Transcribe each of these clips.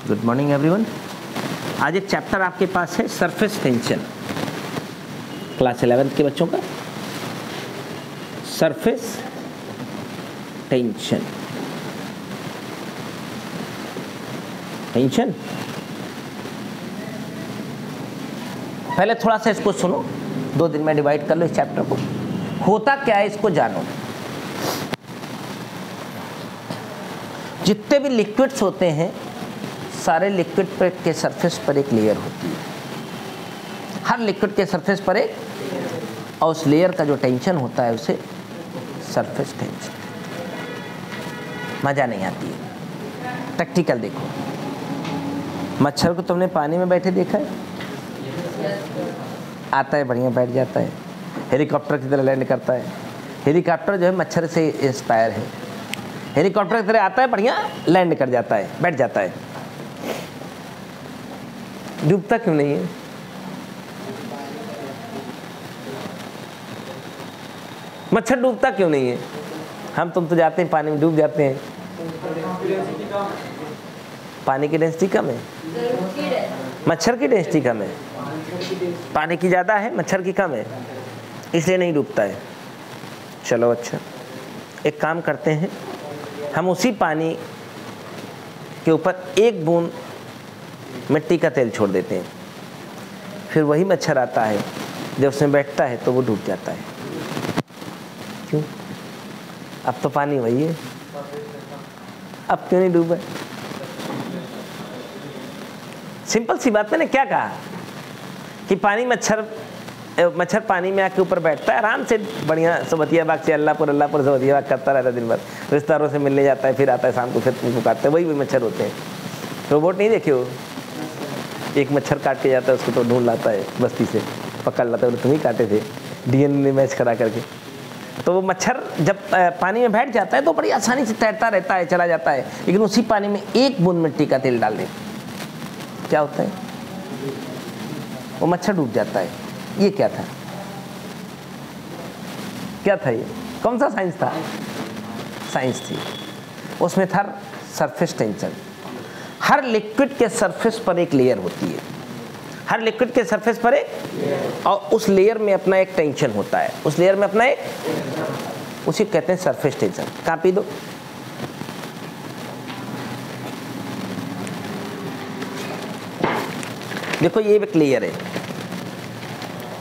Good morning everyone. आज एक chapter आपके पास है सरफेस टेंशन, क्लास 11th के बच्चों का सरफेस टेंशन। पहले थोड़ा सा इसको सुनो, 2 दिन में डिवाइड कर लो इस चैप्टर को। होता क्या है इसको जानो। जितने भी लिक्विड्स होते हैं सारे लिक्विड पर के सरफेस पर एक लेयर होती है। हर लिक्विड के सरफेस पर एक, और उस लेयर का जो टेंशन होता है उसे सरफेस टेंशन। मज़ा नहीं आती है। प्रैक्टिकल देखो, मच्छर को तुमने पानी में बैठे देखा है? आता है, बढ़िया बैठ जाता है, हेलीकॉप्टर की तरह लैंड करता है। हेलीकॉप्टर जो है मच्छर से इंस्पायर है। हेलीकॉप्टर की तरह आता है, बढ़िया लैंड कर जाता है, बैठ जाता है। डूबता क्यों नहीं है? मच्छर डूबता क्यों नहीं है? हम तुम तो जाते हैं पानी में, डूब जाते हैं। पानी की डेंसिटी कम है, मच्छर की डेंसिटी कम है। पानी की ज़्यादा है, मच्छर की कम है, इसलिए नहीं डूबता है। चलो अच्छा, एक काम करते हैं, हम उसी पानी के ऊपर एक बूंद मिट्टी का तेल छोड़ देते हैं, फिर वही मच्छर आता है, जब उसमें बैठता है तो वो डूब जाता है। क्यों? अब तो पानी वही है, अब क्यों नहीं डूबा? सिंपल सी बात। मैंने क्या कहा कि पानी मच्छर पानी में आके ऊपर बैठता है, आराम से बढ़िया सवतिया बाग से अल्लाहपुर सवतिया बाग करता रहता है दिन भर, रिश्तेदारों से मिलने जाता है, फिर आता है शाम को, फिर तुमको काटता है। वही मच्छर होते हैं। रोबोट नहीं देखे हो? एक मच्छर काट के जाता है, उसको तो ढूंढ लाता है, बस्ती से पकड़ लाता है, तुम ही काटे थे, DNA मैच करा करके। तो वो मच्छर जब पानी में बैठ जाता है तो बड़ी आसानी से तैरता रहता है, चला जाता है। लेकिन उसी पानी में एक बूंद मिट्टी का तेल डाल दे, क्या होता है? वो मच्छर डूब जाता है। ये क्या था? क्या था ये? कौन सा साइंस था? साइंस थी। उसमें था सरफेस टेंशन। हर लिक्विड के सरफेस पर एक लेयर होती है, हर लिक्विड के सरफेस पर एक, और उस लेयर में अपना एक टेंशन होता है, उस लेयर में अपना एक, उसी कहते हैं सरफेस टेंशन। कॉपी दो। देखो ये एक लेयर है,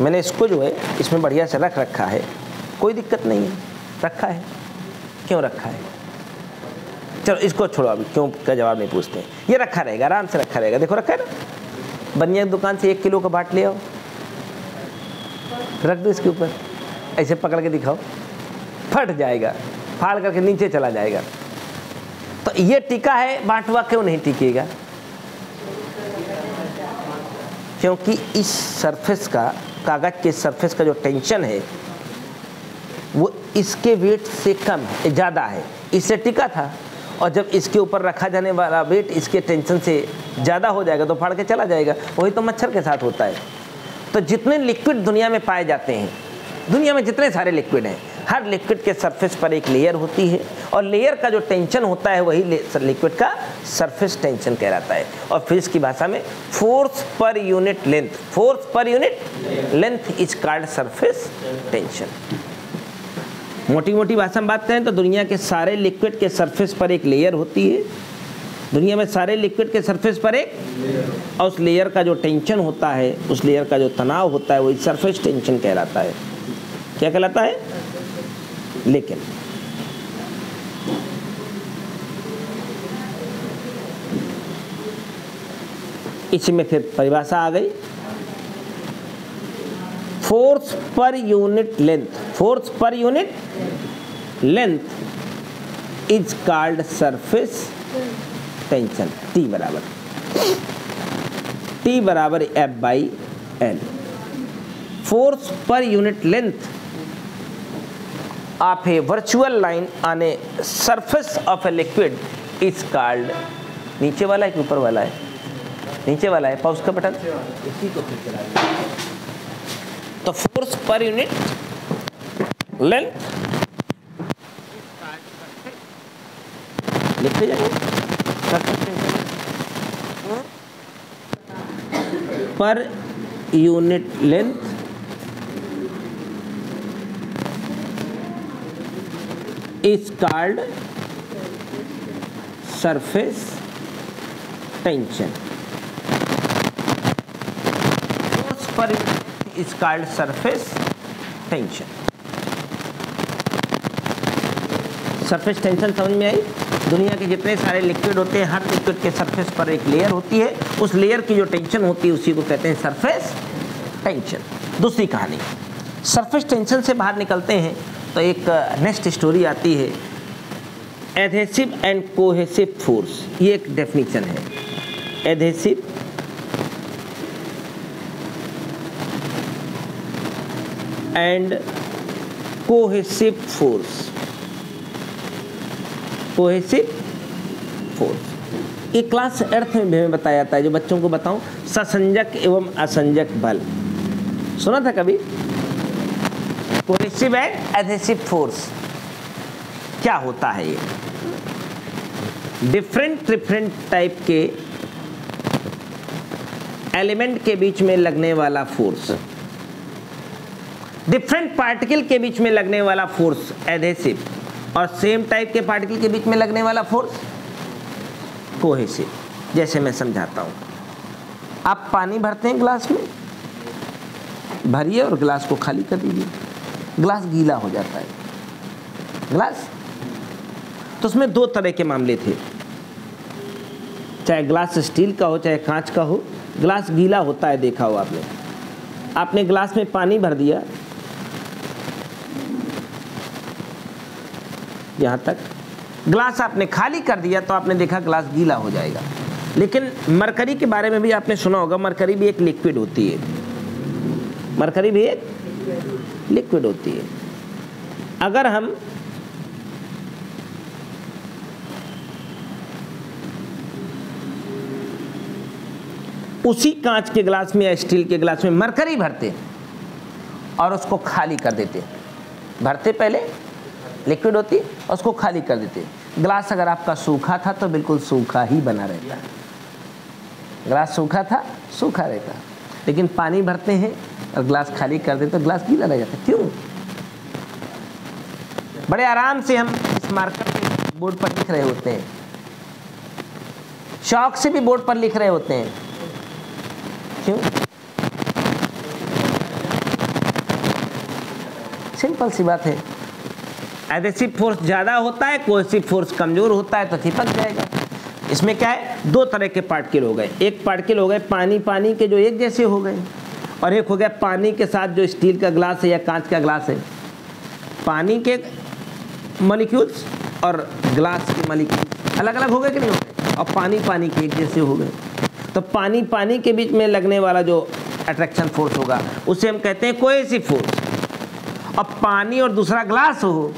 मैंने इसको जो है इसमें बढ़िया से रख रखा है, कोई दिक्कत नहीं है, रखा है। क्यों रखा है? चलो इसको छोड़ो, अभी क्यों का जवाब नहीं पूछते हैं। ये रखा रहेगा, आराम से रखा रहेगा। देखो रखा है ना, बनिया की दुकान से 1 किलो का बाट ले आओ, रख दो इसके ऊपर, ऐसे पकड़ के दिखाओ, फट जाएगा, फाड़ करके नीचे चला जाएगा। तो ये टिका है, बांटवा क्यों नहीं टिकेगा? क्योंकि इस सरफेस का, कागज के सरफेस का जो टेंशन है वो इसके वेट से कम है, ज़्यादा है, इससे टिका था। और जब इसके ऊपर रखा जाने वाला वेट इसके टेंशन से ज़्यादा हो जाएगा तो फाड़ के चला जाएगा। वही तो मच्छर के साथ होता है। तो जितने लिक्विड दुनिया में पाए जाते हैं, दुनिया में जितने सारे लिक्विड हैं, हर लिक्विड के सरफेस पर एक लेयर होती है, और लेयर का जो टेंशन होता है वही लिक्विड का सरफेस टेंशन कहलाता है। और फिजिक्स की भाषा में force per unit length, force per unit length is called surface tension. मोटी मोटी भाषा में बात करें तो दुनिया के सारे लिक्विड के सरफेस पर एक लेयर होती है, दुनिया में सारे लिक्विड के सरफेस पर एक, और उस लेयर का जो टेंशन होता है, उस लेयर का जो तनाव होता है वही सरफेस टेंशन कहलाता है। क्या कहलाता है? लेकिन इसमें फिर परिभाषा आ गई, force per unit length, force per unit length is called surface tension. T बराबर F/L। Force per unit length of A virtual line on a surface of a liquid is called, नीचे वाला है कि ऊपर वाला है? नीचे वाला है, पॉज का बटन, इसी को फिर चला। तो फोर्स पर यूनिट लेंथ लिखते जाइए, per unit length is called surface tension. Force per unit is called surface tension. Surface tension समझ में आई? दुनिया के जितने सारे लिक्विड होते हैं, हर लिक्विड के सरफेस पर एक लेयर होती है, उस लेयर की जो टेंशन होती है उसी को कहते हैं सरफेस टेंशन। दूसरी कहानी, सरफेस टेंशन से बाहर निकलते हैं तो एक नेक्स्ट स्टोरी आती है, एडहेसिव एंड कोहेसिव फोर्स। ये एक डेफिनेशन है, adhesive and cohesive force. Cohesive force ये क्लास 8 में भी बताया जाता है, जो बच्चों को बताऊं, ससंजक एवं असंजक बल। सुना था कभी? कोहेसिव एंड एडहेसिव फोर्स क्या होता है? ये डिफरेंट टाइप के एलिमेंट के बीच में लगने वाला फोर्स, डिफरेंट पार्टिकल के बीच में लगने वाला फोर्स एडहेसिव, और सेम टाइप के पार्टिकल के बीच में लगने वाला फोर्स कोहेसिव। जैसे मैं समझाता हूं, आप पानी भरते हैं ग्लास में, भरिए और ग्लास को खाली कर दीजिए, ग्लास गीला हो जाता है। ग्लास तो उसमें दो तरह के मामले थे, चाहे ग्लास स्टील का हो चाहे कांच का हो, ग्लास गीला होता है, देखा हो आपने। आपने ग्लास में पानी भर दिया यहाँ तक, ग्लास आपने खाली कर दिया तो आपने देखा ग्लास गीला हो जाएगा। लेकिन मरकरी के बारे में भी आपने सुना होगा, मरकरी भी एक लिक्विड होती है, मरकरी भी एक लिक्विड होती है। अगर हम उसी कांच के ग्लास में या स्टील के ग्लास में मरकरी भरते और उसको खाली कर देते, भरते पहले लिक्विड होती और उसको खाली कर देते, ग्लास अगर आपका सूखा था तो बिल्कुल सूखा ही बना रहता, ग्लास सूखा था सूखा रहता। लेकिन पानी भरते हैं और ग्लास खाली कर देते तो ग्लास गीला रह जाता। क्यों? बड़े आराम से हम इस मार्कर के बोर्ड पर लिख रहे होते हैं, शौक से भी बोर्ड पर लिख रहे होते हैं। क्यों? सिंपल सी बात है, एडहेसिव फोर्स ज़्यादा होता है, कोहेसिव फोर्स कमज़ोर होता है तो चिपक जाएगा। इसमें क्या है, दो तरह के पार्टिकल हो गए, एक पार्टिकल हो गए पानी के जो एक जैसे हो गए, और एक हो गया पानी के साथ जो स्टील का ग्लास है या कांच का ग्लास है, पानी के मॉलिक्यूल्स और ग्लास के मॉलिक्यूल्स अलग अलग हो गए कि नहीं हो गए, और पानी के एक जैसे हो गए। तो पानी के बीच में लगने वाला जो अट्रैक्शन फोर्स होगा उसे हम कहते हैं कोहेसिव फोर्स। अब पानी और दूसरा ग्लास हो,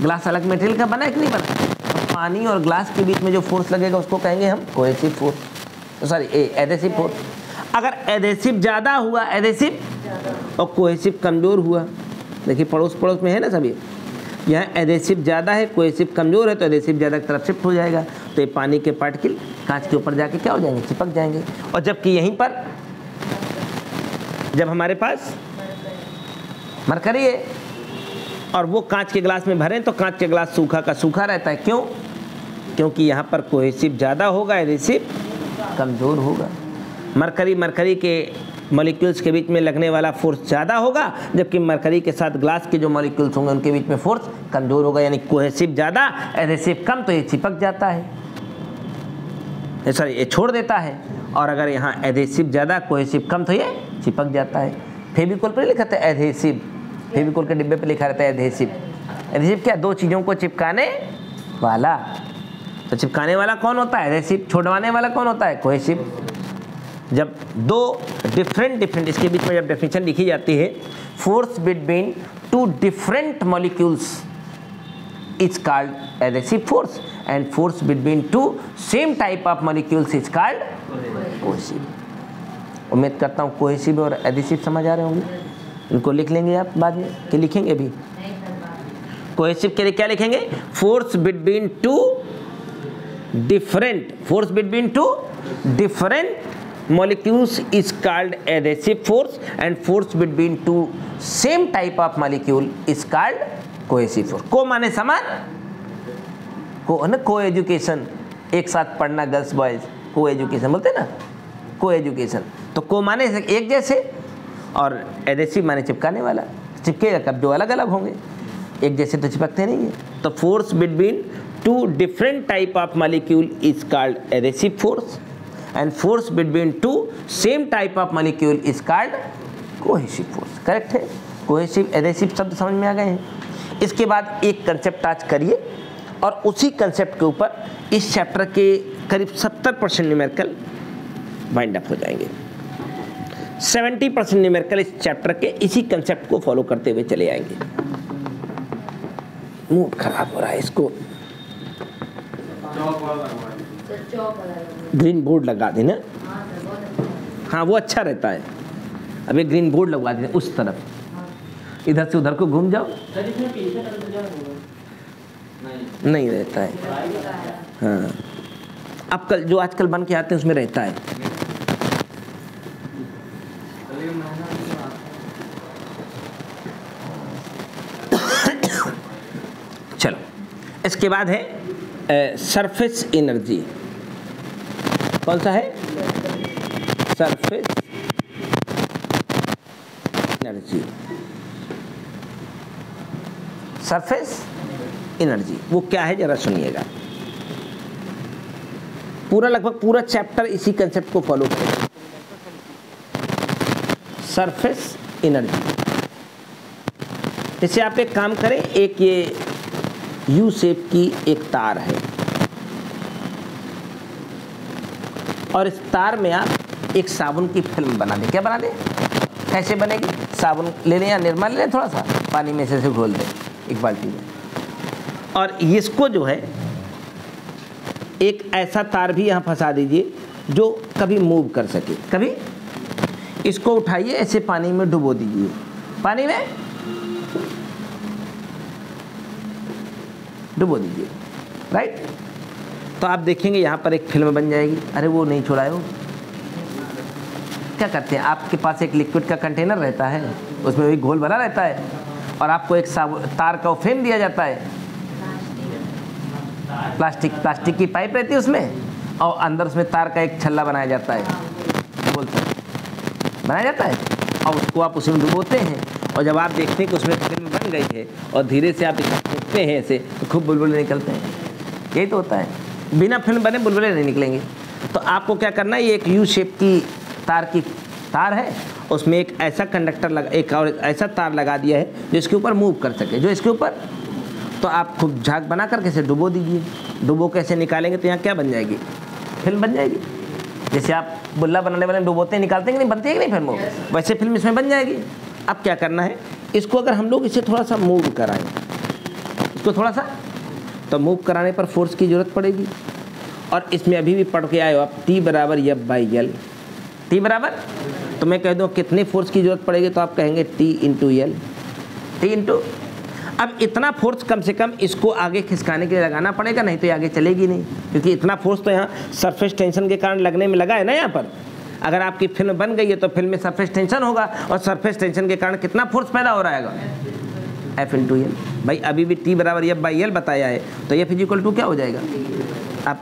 ग्लास अलग मटेरियल का बना है कि नहीं बना, तो पानी और ग्लास के बीच में जो फोर्स लगेगा उसको कहेंगे हम cohesive force, sorry adhesive force. अगर एडहेसिव ज़्यादा हुआ, एडहेसिव, और कोहेसिव कमज़ोर हुआ, देखिए पड़ोस में है ना सभी, यहाँ एडहेसिव ज़्यादा है कोहेसिव कमज़ोर है, तो एडहेसिव ज़्यादा की तरफ शिफ्ट हो जाएगा, तो ये पानी के पार्टिकल कांच के ऊपर जाके क्या हो जाएंगे, चिपक जाएंगे। और जबकि यहीं पर जब हमारे पास मरकरी है और वो कांच के ग्लास में भरें तो कांच के ग्लास सूखा का सूखा रहता है। क्यों? क्योंकि यहाँ पर कोहेसिव ज़्यादा होगा, एडहेसिव कमज़ोर होगा। मरकरी के मॉलिक्यूल्स के बीच में लगने वाला फोर्स ज़्यादा होगा, जबकि मरकरी के साथ ग्लास के जो मॉलिक्यूल्स होंगे उनके बीच में फोर्स कमज़ोर होगा। यानी कोहेसिव ज़्यादा, एडहेसिव कम, तो ये चिपक जाता है, सॉरी ये छोड़ देता है। और अगर यहाँ एडहेसिव ज़्यादा कोहेसिव कम तो ये चिपक जाता है। फेविकोल पर लिखा था एडहेसिव, फेविकोल के डिब्बे पे लिखा रहता है एडहेसिव। एडहेसिव क्या, दो चीज़ों को चिपकाने वाला। तो चिपकाने वाला कौन होता है, एडहेसिव। छोड़वाने वाला कौन होता है, कोहेसिव। जब दो डिफरेंट इसके बीच में जब डेफिनेशन लिखी जाती है, force between two different molecules is called adhesive force, and force between two same type of molecules is called cohesive. उम्मीद करता हूँ कोहेसिव और एडहेसिव समझ आ रहे होंगे। इनको लिख लेंगे आप बाद में, कि लिखेंगे भी? कोहेसिव के लिए क्या लिखेंगे, force between two different molecules is called adhesive force and force between two same type of molecule is called cohesive force. को माने समान, को ना को एजुकेशन, एक साथ पढ़ना गर्ल्स बॉयज, को एजुकेशन बोलते ना, को एजुकेशन. तो को माने एक जैसे और एडेसिव माने चिपकाने वाला, चिपकेगा कब, जो अलग अलग होंगे, एक जैसे तो चिपकते नहीं है. तो force between two different type of molecule is called adhesive force and force between two same type of molecule is called cohesive force. Correct है. कोहेसिव एडेसिव शब्द समझ में आ गए हैं. इसके बाद एक कंसेप्ट आज करिए और उसी कंसेप्ट के ऊपर इस चैप्टर के करीब 70% न्यूमेरिकल वाइंड अप हो जाएंगे. 70% न्यूमेरिकल इस चैप्टर के इसी कंसेप्ट को फॉलो करते हुए चले आएंगे. मूड खराब हो रहा है, इसको ग्रीन बोर्ड लगा देना. हाँ वो अच्छा रहता है. अब एक ग्रीन बोर्ड लगवा देना उस तरफ, इधर से उधर को घूम जाओ, नहीं रहता है. हाँ अब कल जो आजकल बन के आते हैं उसमें रहता है. चलो इसके बाद है सरफेस एनर्जी. कौन सा है? Surface energy. सरफेस एनर्जी वो क्या है जरा सुनिएगा. पूरा लगभग पूरा चैप्टर इसी कंसेप्ट को फॉलो करेगा. Surface energy. जैसे आप एक काम करें, एक ये यू शेप की एक तार है और इस तार में आप एक साबुन की फिल्म बना दें. क्या बना दें? कैसे बनेगी? साबुन ले लें या निरमा ले लें, थोड़ा सा पानी में से घोल दें एक बाल्टी में, और इसको जो है एक ऐसा तार भी यहाँ फंसा दीजिए जो कभी मूव कर सके. कभी इसको उठाइए, ऐसे पानी में डुबो दीजिए, पानी में डुबो दीजिए. राइट. तो आप देखेंगे यहाँ पर एक फिल्म बन जाएगी. अरे वो नहीं छोड़ा है. वो क्या करते हैं, आपके पास एक लिक्विड का कंटेनर रहता है, उसमें भी घोल भरा रहता है और आपको एक तार का फ्रेम दिया जाता है. प्लास्टिक की पाइप रहती है उसमें और अंदर उसमें तार का एक छल्ला बनाया जाता है, बोलते हैं बनाया जाता है, और उसको आप उसमें डुबोते हैं और जब आप देखते हैं कि उसमें फिल्म बन गई है और धीरे से आप इसे फेंकते हैं ऐसे, तो खूब बुलबुले निकलते हैं. यही तो होता है. बिना फिल्म बने बुलबुले नहीं निकलेंगे. तो आपको क्या करना है, ये एक यू शेप की तार है, उसमें एक ऐसा कंडक्टर लगा, एक और ऐसा तार लगा दिया है जो इसके ऊपर मूव कर सके, जो इसके ऊपर. तो आप खूब झाग बना करके इसे डुबो दीजिए. डुबो कैसे निकालेंगे तो यहाँ क्या बन जाएगी? फिल्म बन जाएगी. जैसे आप बुल्ला बनाने वाले डुबोते निकालते हैं कि नहीं, बनती है कि नहीं फिल्म, वैसे फिल्म इसमें बन जाएगी. अब क्या करना है, इसको अगर हम लोग इसे थोड़ा सा मूव कराएं, इसको थोड़ा सा, तो मूव कराने पर फोर्स की ज़रूरत पड़ेगी. और इसमें अभी भी पढ़ के आए हो आप T बराबर F/L. T बराबर, तो मैं कह दूँ कितने फोर्स की ज़रूरत पड़ेगी, तो आप कहेंगे T into L. T into, अब इतना फोर्स कम से कम इसको आगे खिसकाने के लिए लगाना पड़ेगा, नहीं तो ये आगे चलेगी नहीं, क्योंकि इतना फोर्स तो यहाँ सरफेस टेंशन के कारण लगने में लगा है ना. यहाँ पर अगर आपकी फिल्म बन गई है तो फिल्म में सरफेस टेंशन होगा और सरफेस टेंशन के कारण कितना फोर्स पैदा हो रहा है? F into L. भाई अभी भी T बराबर F/L बताया है, तो F इक्वल टू क्या हो जाएगा? अब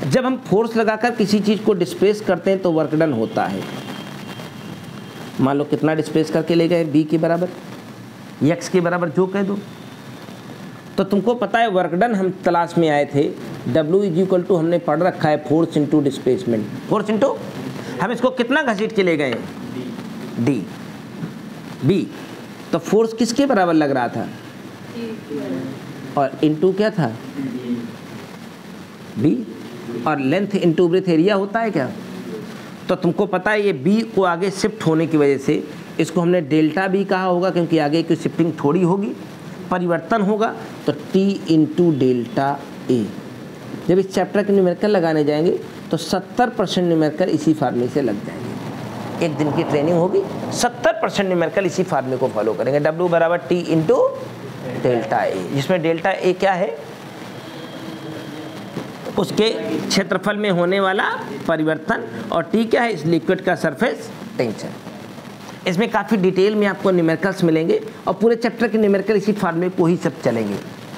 जब हम फोर्स लगाकर किसी चीज़ को डिस्प्लेस करते हैं तो वर्क डन होता है. मान लो कितना डिस्प्लेस करके ले गए, B के बराबर, X के बराबर जो कह दो. तो तुमको पता है वर्क डन हम तलाश में आए थे, W इज इक्वल टू हमने पढ़ रखा है force into displacement. Force into, हम इसको कितना घसीट के ले गए? D. B. तो फोर्स किसके बराबर लग रहा था? और इंटू क्या था? B. और लेंथ इंटू ब्रेथ एरिया होता है क्या? तो तुमको पता है ये B को आगे शिफ्ट होने की वजह से इसको हमने डेल्टा B कहा होगा, क्योंकि आगे की शिफ्टिंग थोड़ी होगी, परिवर्तन होगा. तो T इंटू डेल्टा A. जब इस चैप्टर के न्यूमेरिकल लगाने जाएंगे तो 70% न्यूमेरिकल इसी फार्मूले से लग जाएंगे. एक दिन की ट्रेनिंग होगी, 70% न्यूमेरिकल इसी फार्मूले को फॉलो करेंगे. W बराबर T इंटू डेल्टा A, जिसमें डेल्टा A क्या है? उसके क्षेत्रफल में होने वाला परिवर्तन, और टी क्या है, इस लिक्विड का सरफेस टेंशन। इसमें काफ़ी डिटेल में आपको न्यूमेरिकल्स मिलेंगे और पूरे चैप्टर के न्यूमेरिकल इसी फॉर्मूले को ही सब चलेंगे।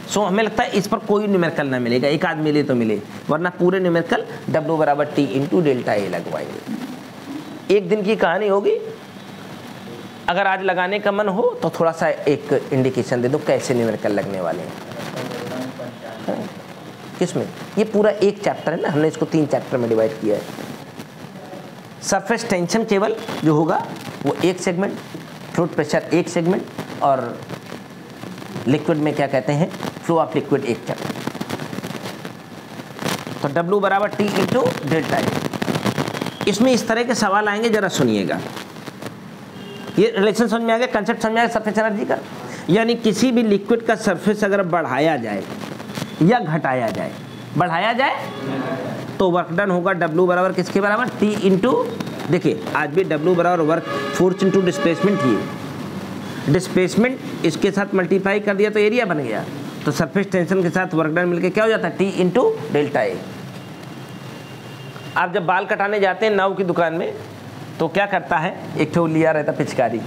सो हमें लगता है इस पर कोई न्यूमेरिकल ना मिलेगा, एक आध मिले तो मिले, वरना पूरे न्यूमेरिकल W बराबर T इंटू डेल्टा ए लगवाएंगे। एक दिन की कहानी होगी, अगर आज लगाने का मन हो तो थोड़ा सा एक इंडिकेशन दे दो कैसे न्यूमेरिकल लगने वाले हैं। किसमें? ये पूरा एक चैप्टर है ना, हमने इसको 3 चैप्टर में डिवाइड किया है। सरफेस टेंशन केवल जो होगा वो एक सेगमेंट, फ्लूइड प्रेशर एक सेगमेंट, और लिक्विड में क्या कहते हैं, फ्लो ऑफ लिक्विड एक चैप्टर। तो W बराबर T इंटू डेल्टा ए। इसमें इस तरह के सवाल आएंगे, जरा सुनिएगा। ये रिलेशन समझ में आ गया, कंसेप्ट समझ में आ गया सरफेस एनर्जी का। यानी किसी भी लिक्विड का सरफेस अगर बढ़ाया जाए या घटाया जाए, बढ़ाया जाए तो वर्क डन होगा W बराबर किसके बराबर, T इंटू, देखिए आज भी W बराबर वर्क फोर्स इंटू डिस्प्लेसमेंट ही, डिस्प्लेसमेंट इसके साथ मल्टीप्लाई कर दिया तो एरिया बन गया, तो सरफेस टेंशन के साथ वर्क डन मिलके क्या हो जाता है, T इंटू डेल्टा ए। आप जब बाल कटाने जाते हैं नाऊ की दुकान में तो क्या करता है, एक ठो लिया रहता पिचकारी,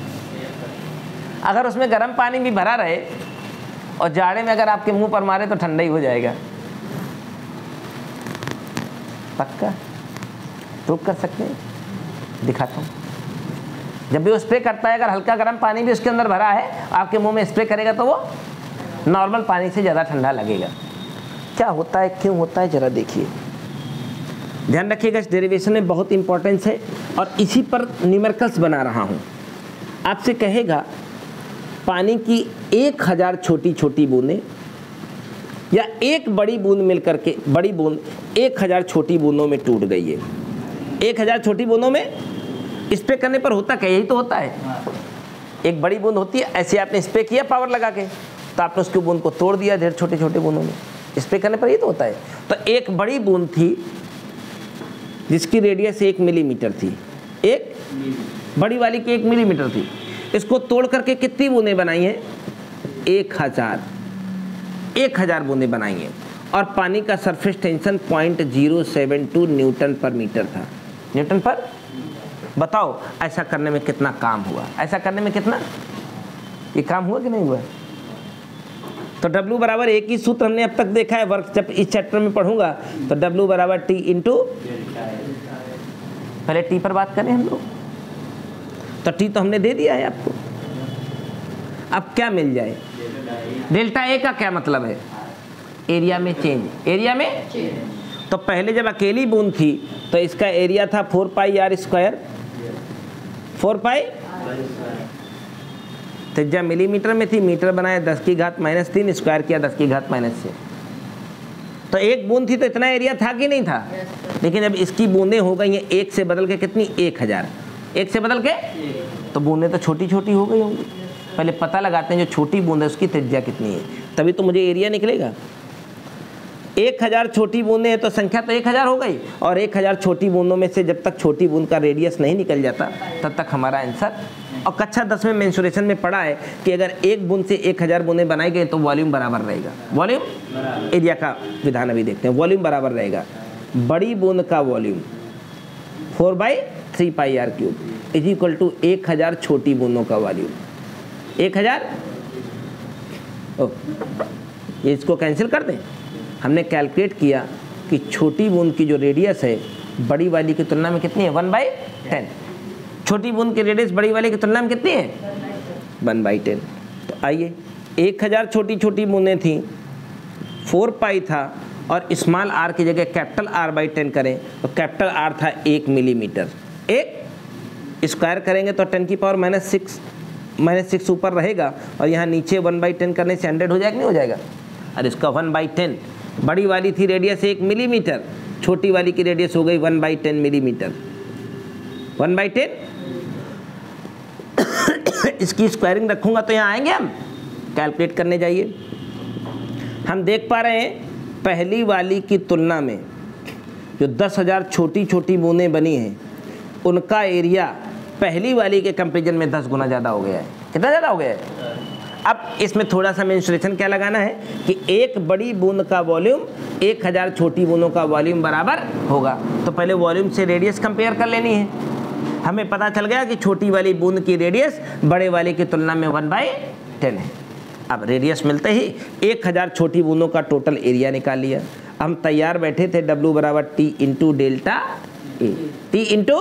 अगर उसमें गर्म पानी भी भरा रहे और जाड़े में अगर आपके मुंह पर मारे तो ठंडा ही हो जाएगा। पक्का प्रूव कर सकते हैं, दिखाता हूँ। जब भी वो स्प्रे करता है, अगर हल्का गर्म पानी भी उसके अंदर भरा है, आपके मुंह में स्प्रे करेगा तो वो नॉर्मल पानी से ज़्यादा ठंडा लगेगा। क्या होता है, क्यों होता है, ज़रा देखिए, ध्यान रखिएगा। इस डेरिवेशन में बहुत इंपॉर्टेंस है और इसी पर न्यूमेरिकल्स बना रहा हूँ। आपसे कहेगा पानी की 1000 छोटी छोटी बूंदें या एक बड़ी बूंद मिलकर के, बड़ी बूंद 1000 छोटी बूंदों में टूट गई है। 1000 छोटी बूंदों में स्प्रे करने पर होता क्या, यही तो होता है। एक बड़ी बूंद होती है, ऐसे आपने स्प्रे किया पावर लगा के, तो आपने उसकी बूंद को तोड़ दिया ढेर छोटे छोटे बूंदों में, स्प्रे करने पर ये तो होता है। तो एक बड़ी बूंद थी जिसकी रेडियस 1 मिलीमीटर थी, एक बड़ी वाली की 1 मिलीमीटर थी, इसको तोड़ करके कितनी बूंदें बनाई हैं, 1000 बूंदें बनाई हैं, और पानी का सरफेस टेंशन 0.072 न्यूटन पर मीटर था। न्यूटन पर, बताओ ऐसा करने में कितना काम हुआ, ऐसा करने में कितना, ये काम हुआ कि नहीं हुआ। तो W बराबर एक ही सूत्र हमने अब तक देखा है, वर्क जब इस चैप्टर में पढ़ूंगा तो W बराबर T इंटू, पहले T पर बात करें हम लोग, तो T तो हमने दे दिया है आपको। अब क्या मिल जाए, डेल्टा ए का क्या मतलब है, एरिया में चेंज, एरिया में चेंज। तो पहले जब अकेली बूंद थी तो इसका एरिया था 4 पाई आर स्क्वायर, 4 पाई, त्रिज्या मिलीमीटर में थी, मीटर बनाया 10 की घात -3, स्क्वायर किया 10 की घात -6। तो एक बूंद थी तो इतना एरिया था कि नहीं था, लेकिन जब इसकी बूंदें हो गई हैं 1 से बदल के कितनी, 1000, 1 से बदल के, तो बूंदें तो छोटी छोटी हो गई होंगी। पहले पता लगाते हैं जो छोटी बूंद है उसकी त्रिज्या कितनी है, तभी तो मुझे एरिया निकलेगा। 1000 छोटी बूंदें हैं तो संख्या तो 1000 हो गई, और 1000 छोटी बूंदों में से जब तक छोटी बूंद का रेडियस नहीं निकल जाता तब तक हमारा आंसर। और कक्षा 10 में मेंसुरेशन में पढ़ा है कि अगर एक बूंद से 1000 बूंदें बनाई गई तो वॉल्यूम बराबर रहेगा, वॉल्यूम, एरिया का विधान अभी देखते हैं, वॉल्यूम बराबर रहेगा बड़ी बूंद का volume 4/3 pi r cube is equal to 1000 छोटी बूंदों का वॉल्यूम। 1000, ये इसको कैंसिल कर दें। हमने कैलकुलेट किया कि छोटी बूंद की जो रेडियस है बड़ी वाली की तुलना में कितनी है, 1/10। छोटी बूंद की रेडियस बड़ी वाली की तुलना में कितनी है, 1/10। तो आइए, 1000 छोटी छोटी बूंदें थी, 4 पाई था, और स्मॉल आर की जगह कैपिटल R/10 करें तो कैपिटल R था 1 मिलीमीटर। एक स्क्वायर करेंगे तो 10 की पावर -6 ऊपर रहेगा, और यहाँ नीचे 1/10 करने से 100 हो जाएगा, नहीं हो जाएगा। और इसका 1/10, बड़ी वाली थी रेडियस 1 मिलीमीटर, छोटी वाली की रेडियस हो गई 1/10 मिलीमीटर। 1/10 इसकी स्क्वायरिंग रखूंगा तो यहाँ आएंगे हम, कैलकुलेट करने जाइए। हम देख पा रहे हैं पहली वाली की तुलना में जो 10,000 छोटी छोटी बूंदें बनी हैं उनका एरिया पहली वाली के कंपेरिजन में 10 गुना ज़्यादा हो गया है। कितना ज़्यादा हो गया है? अब इसमें थोड़ा सा मेंसुरेशन क्या लगाना है कि एक बड़ी बूंद का वॉल्यूम 1000 छोटी बूंदों का वॉल्यूम बराबर होगा। तो पहले वॉल्यूम से रेडियस कंपेयर कर लेनी है। हमें पता चल गया कि छोटी वाली बूंद की रेडियस बड़े वाले की तुलना में 1/10 है। अब रेडियस मिलते ही 1000 छोटी बूंदों का टोटल एरिया निकाल लिया। हम तैयार बैठे थे W बराबर T into delta A, T into,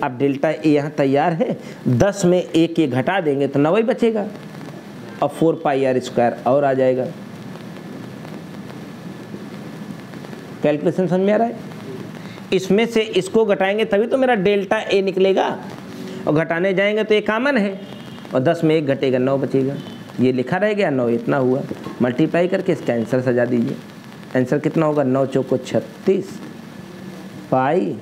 अब डेल्टा ए यहाँ तैयार है, 10 में 1 ये घटा देंगे तो 9 ही बचेगा और 4πr² और आ जाएगा। कैलकुलेशन समझ में आ रहा है? इसमें से इसको घटाएंगे तभी तो मेरा डेल्टा ए निकलेगा, और घटाने जाएंगे तो ये कॉमन है, और 10 में 1 घटेगा 9 बचेगा। ये लिखा रह गया, 9 इतना हुआ। मल्टीप्लाई करके इसका आंसर सजा दीजिए। आंसर कितना होगा? 9 चौको 36 पाई,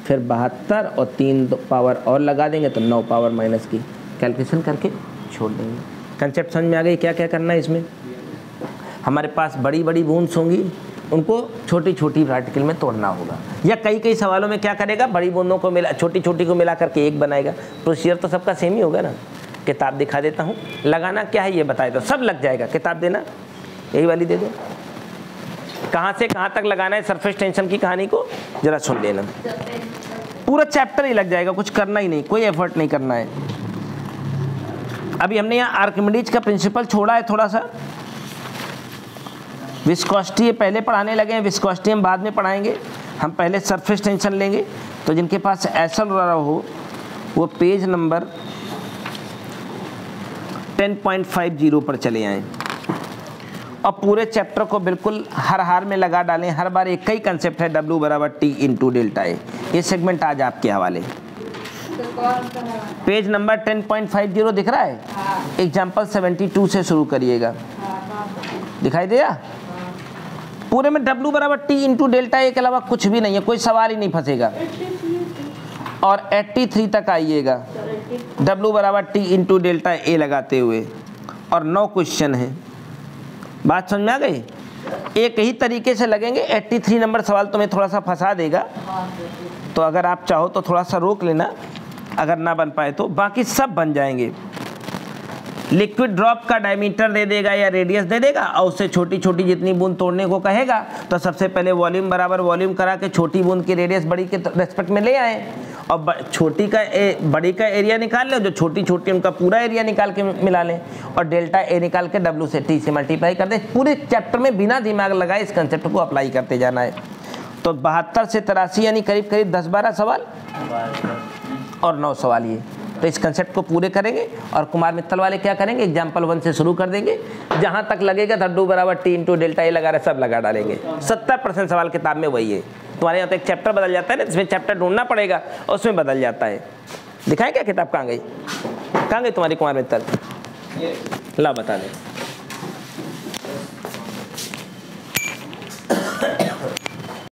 फिर 72 और 3 पावर और लगा देंगे तो 9 पावर माइनस की। कैलकुलेशन करके छोड़ देंगे। कंसेप्ट समझ में आ गई? क्या क्या करना है इसमें? हमारे पास बड़ी बड़ी बूंद्स होंगी, उनको छोटी छोटी पार्टिकल में तोड़ना होगा, या कई कई सवालों में क्या करेगा, बड़ी बूंदों को मिला छोटी छोटी को मिला करके एक बनाएगा। प्रोसीजर तो सबका सेम ही होगा ना। किताब दिखा देता हूँ, लगाना क्या है ये बताए दो, सब लग जाएगा। किताब देना, यही वाली दे दो। कहाँ से कहाँ तक लगाना है सरफेस टेंशन की कहानी को जरा सुन लेना। पूरा चैप्टर ही लग जाएगा, कुछ करना ही नहीं, कोई एफर्ट नहीं करना है। अभी हमने यहाँ आर्किमिडीज का प्रिंसिपल छोड़ा है थोड़ा सा। विस्कोसिटी पहले पढ़ाने लगे हैं, विस्कोसिटी हम बाद में पढ़ाएंगे। हम पहले सरफेस टेंशन लेंगे। तो जिनके पास एसल रहा हो वो पेज नंबर 10.50 पर चले आएँ और पूरे चैप्टर को बिल्कुल हर हार में लगा डालें। हर बार एक ही कंसेप्ट है, W बराबर T इंटू डेल्टा ए। ये सेगमेंट आज आपके हवाले। पेज नंबर 10.50 दिख रहा है? एग्जाम्पल 72 से शुरू करिएगा। दिखाई दिया? पूरे में W बराबर T इंटू डेल्टा ए के अलावा कुछ भी नहीं है, कोई सवाल ही नहीं फंसेगा। और 83 तक आइएगा W बराबर T इंटू डेल्टा ए लगाते हुए, और 9 क्वेश्चन है। बात समझ में आ गई? एक ही तरीके से लगेंगे। 83 नंबर सवाल तुम्हें थोड़ा सा फंसा देगा, तो अगर आप चाहो तो थोड़ा सा रोक लेना, अगर ना बन पाए तो बाकी सब बन जाएंगे। लिक्विड ड्रॉप का डायमीटर दे देगा या रेडियस दे देगा, और उससे छोटी छोटी जितनी बूंद तोड़ने को कहेगा, तो सबसे पहले वॉल्यूम बराबर वॉल्यूम करा के छोटी बूंद की रेडियस बड़ी के रेस्पेक्ट में ले आए, और छोटी का बड़ी का एरिया निकाल लें, जो छोटी छोटी उनका पूरा एरिया निकाल के मिला लें, और डेल्टा ए निकाल के W से T से मल्टीप्लाई कर दें। पूरे चैप्टर में बिना दिमाग लगाए इस कंसेप्ट को अप्लाई करते जाना है। तो 72 से 83 यानी करीब करीब 10-12 सवाल और 9 सवाल ये। तो इस कंसेप्ट को पूरे करेंगे, और कुमार मित्तल वाले क्या करेंगे, एग्जाम्पल 1 से शुरू कर देंगे। जहाँ तक लगेगा W बराबर T इंटू डेल्टा ए लगा रहे सब लगा डालेंगे। 70% सवाल किताब में वही है। तुम्हारे यहाँ तो एक चैप्टर बदल जाता है ना, इसमें चैप्टर ढूंढना पड़ेगा और उसमें बदल जाता है। दिखाएं क्या किताब? कहाँ गई तुम्हारी कुमार मित्तल? ला बता दें।